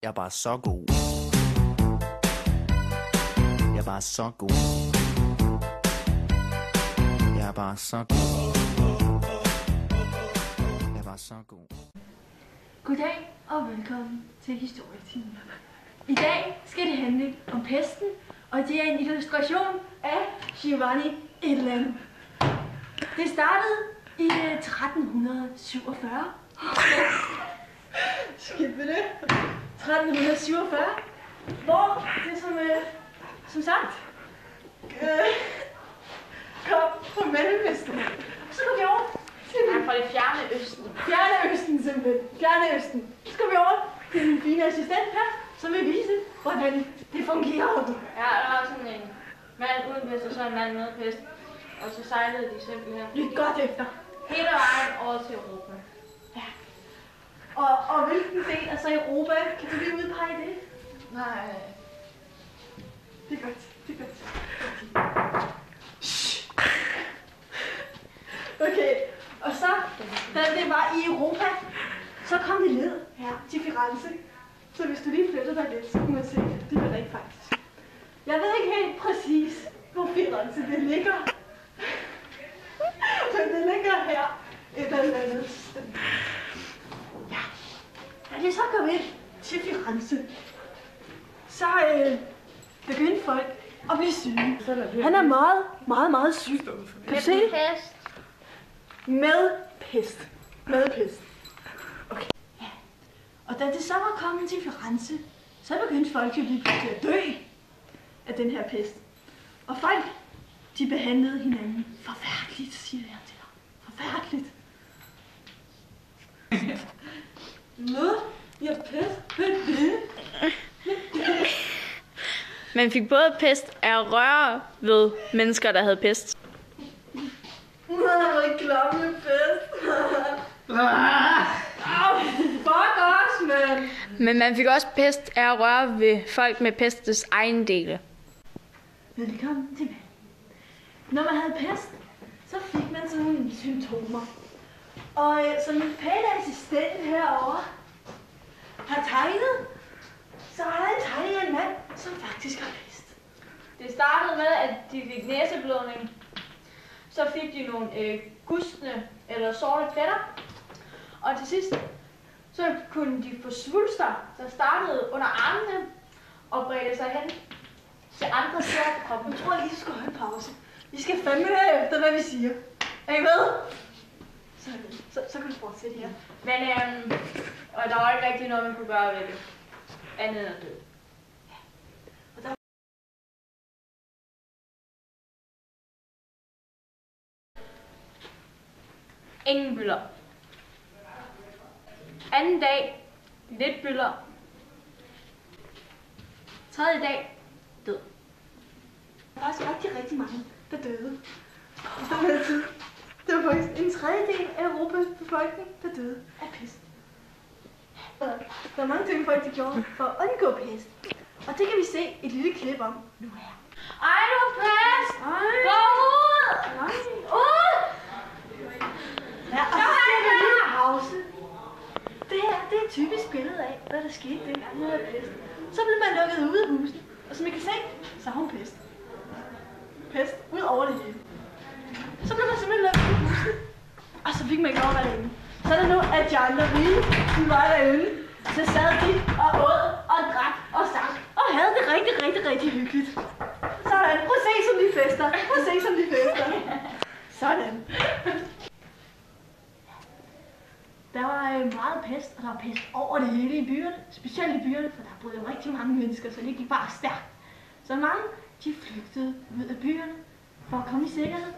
Jeg er bare så god. Jeg er bare så god. Jeg er bare så god. Jeg er bare så god. Goddag og velkommen til Historietimen. I dag skal det handle om pesten, og det er en illustration af Giovanni et eller andet. Det startede i 1347. Skidt med det. 1347, hvor det som sagt kom fra Mellemøsten. Så går vi over til fra det fjerne østen. Fjerne østen simpelthen. Fjerne østen. Så går vi over til den fine assistent her, som vil vise, hvordan det fungerer. Ja, der var sådan en mand uden pest, og så en mand med pest. Og så sejlede de simpelthen Lyt godt efter. hele vejen over til Europa. Ja. Og hvilken del af så Europa? Kan du lige udpege det? Nej. Det er godt. Det er godt. Okay. Og så, da det var i Europa, så kom det ned her til Firenze. Så hvis du lige flytter dig lidt, så kan man se, det er rigtigt faktisk. Jeg ved ikke helt præcis, hvor Firenze det ligger. Men det ligger her et eller andet sted. Ja. Da de så kom ind til Firenze, så begyndte folk at blive syge. Han er meget syg. Kan du se det? Pest. Med pest. Med pest. Okay. Ja. Og da det så var kommet til Firenze, så begyndte folk jo lige pludselig at dø af den her pest. Og folk, de behandlede hinanden forfærdeligt, siger jeg til dig. Forfærdeligt. Nå, jeg er pest. Hvad er det? Man fik både pest af at røre ved mennesker, der havde pest. Nej, klamme pest. Fuck os, mand. Men man fik også pest af at røre ved folk med pestens ejendele. Velkommen tilbage. Når man havde pest, så fik man sådan nogle symptomer. Og som en pæn assistent herovre har tegnet, så har jeg tegnet en mand, som faktisk har pest. Det startede med, at de fik næseblødning. Så fik de nogle gustne eller sorte pletter. Og til sidst, så kunne de få svulster, der startede under armene og bredte sig hen til andre steder på kroppen. Jeg tror lige, du skal holde pause. Vi skal fandme høre efter, hvad vi siger. Er I med? Så kan du fortsætte her. Men og der var ikke rigtig noget, man kunne gøre ved det. Andet end at dø. Ingen bylder. Anden dag, lidt bylder. Tredje dag, død. Der var faktisk rigtig mange, der døde. I den her tid. Det var faktisk en tredjedel af Europas befolkning, der døde af pest. Der er mange ting, folk de gjorde for at undgå pest. Og det kan vi se et lille klip om nu her. Ej, nu pest! Gå ud! Ud! Ja, og så ser vi lige en pause. Det her, det er et typisk billede af, hvad der skete dengang med pest. Så blev man lukket ud af huset, og som I kan se, så har hun pest. Pest ud over det hele. Så blev man simpelthen lukket ud af huset, og så fik man ikke lov at være derinde. Så er det nu, at de andre rige, de var derinde, så sad de og åd og drak og sang, og havde det rigtig hyggeligt. Sådan, prøv at se som de fester, prøv at se som de fester. Sådan. Der var meget pest, og der var pest over det hele i byerne. Specielt i byerne, for der boede rigtig mange mennesker, så det gik bare stærkt. Så mange, de flygtede ud af byerne for at komme i sikkerhed.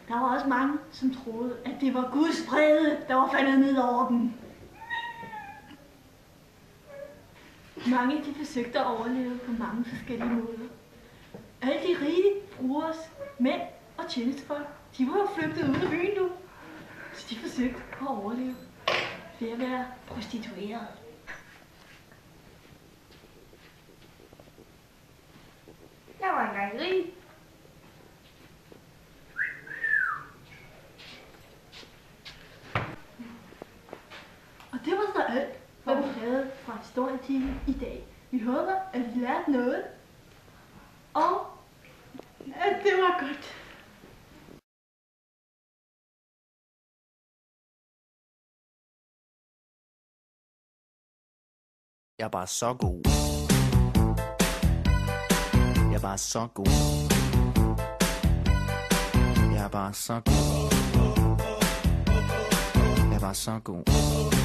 Der var også mange, som troede, at det var Guds vrede, der var faldet ned over dem. Mange, de forsøgte at overleve på mange forskellige måder. Alle de rige brugers, mænd og tjenestefolk, de var jo flygtet ud af byen nu. Så de forsøgte at overleve ved at være prostitueret. Jeg var engang rig. Og det var så alt, hvad vi havde fra historietimen i dag. Vi håber, at I lærte noget, og at det var godt. Jeg er bare så god. Jeg er bare så god. Jeg er bare så god. Jeg er bare så god.